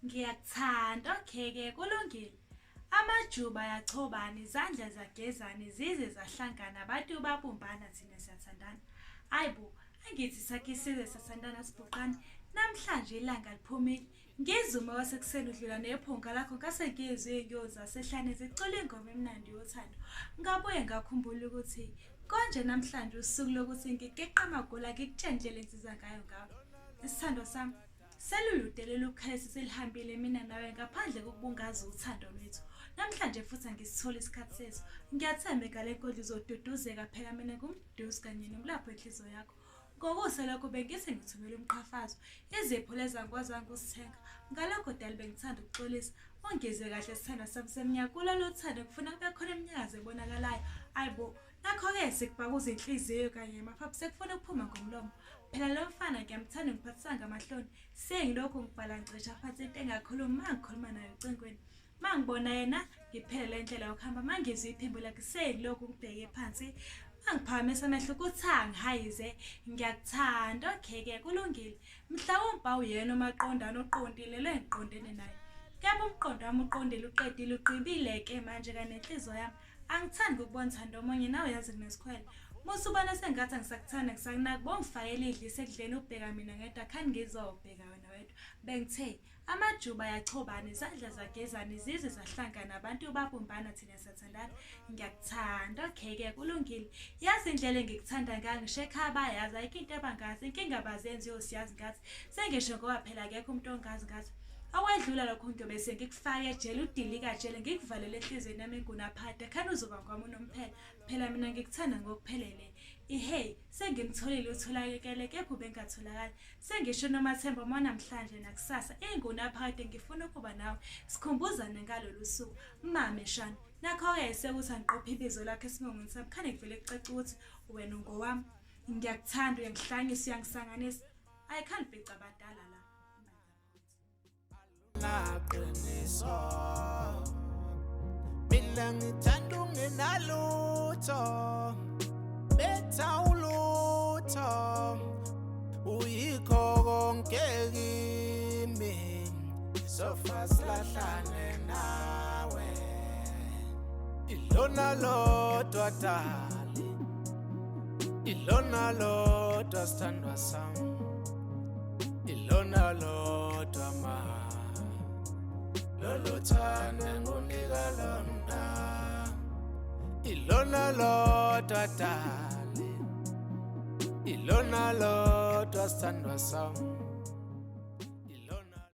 Ngiyakuthanda, okay-ke kulungile. Amajuba ayachobana, izandla zagezana, izizwe zahlangana, abantu babumbana, thina siyathandana. Hayi bo, angithi sakhe isizwe siyathandana sibhuqane. Namhlanje ilanga liphumile. Ngizuma wasekuseni udlula nephunga lakho ngase ngizwe iy'nyozi zasehlane zicula ingoma emnandi yothando. Ngabuye ngakhumbula ukuthi konje namhlanje usuku lokuthi ngigeqe amagula ngikutshengele insiza ngayo ngawo. Isithando sami, selulude lolu khalesi selihambile mina nawe ngaphandle kokubungaza uthando lwethu. Namhlanje futhi angisithole isikhathi sethu. Ngiyathemba ngale nkondlo izoduduzeka phela mina ngumduduzi kanye nomlapho enhliziyo yakho. Ngokuhle lokho bengithi ngithumela umqhafazo, izipho lezangokwazange usithenga. Ngalokho dali bengithanda ukuxolisa. Ungizwe kahle sithanda sami seminyaka kulolu thando kufuna kube khona iminyakazo ebonakalayo. Hayibo, nakho-ke sikubhakuza inhliziyo kanye amaphaphu sekufuna ukuphuma ngomlomo. Phela lo mfana ngiyamthanda ngiphathisanga amahloni. Sengilokhu ngibhala ngisho phansi into engakhuluma mangikhuluma naye ucingweni. Mangibona yena ngiphele le ndlela yokuhamba mangizwe iphimbo lakhe selokhu ngibheke phansi. Angiphakamisa amehlo ukuthi angihayize ngiyakuthanda, okay-ke kulungile. Mhlawumbe awuyena umaqondana oqondile lo engiqondene naye. Kepha umqondo wami uqondile uqedile uqinile-ke manje kanenhliziyo yami. Angithandi ukubona uthando omunye nawe yazi kunesikhwele. Musubona sengathi angisakuthanda ngisakunaki bongifakela idlisa ekudleni ubheka mina ngedwa khani ngizobheka wena wedwa. Bengithe amajuba ayachobana, izandla zagezana, izizwe zahlangana, abantu babumbana, thina siyathandana. Ngiyakuthanda, okay-ke kulungile. Yazi indlela engikuthanda ngayo ngisho ekhaya bayazi ayikho into abangazi, inkinga abazenzi yosiyazi ngathi. Sengisho ngoba phela akekho umuntu ongazi ngathi. Awedlula lokho ngiyobe sengikufaka ejele udilika jele ngikuvalele enhlizweni yami engunaphada khani uzoba ngwami unomphela. Phela mina ngikuthanda ngokuphelele. Ihey, sengimtholile utholakele kepha ubengatholakali. Sengisho noMathemba uma namhlanje nakusasa engunaphade ngifuna ukuba nawe. Sikhumbuzane ngalolu suku. Mameshana, nakho-ke sekuthi angiqophe ibizo lakhe esingongweni sami khani kuvele kucace ukuthi wena ungowami. Ngiyakuthanda, uyangihlangisa, uyangisanganisa. Ayikhani bhica abadala la. Naqiniso mina ngithanda ungenalutho betha ulutho uyikho konke kimi sofa silahlane nawe ilona lodwa dali ilona lodwa sithandwa sami ilona lodwa ma lolu thando ngunika lona ilona lodwa dali ilona lodwa sithandwa sami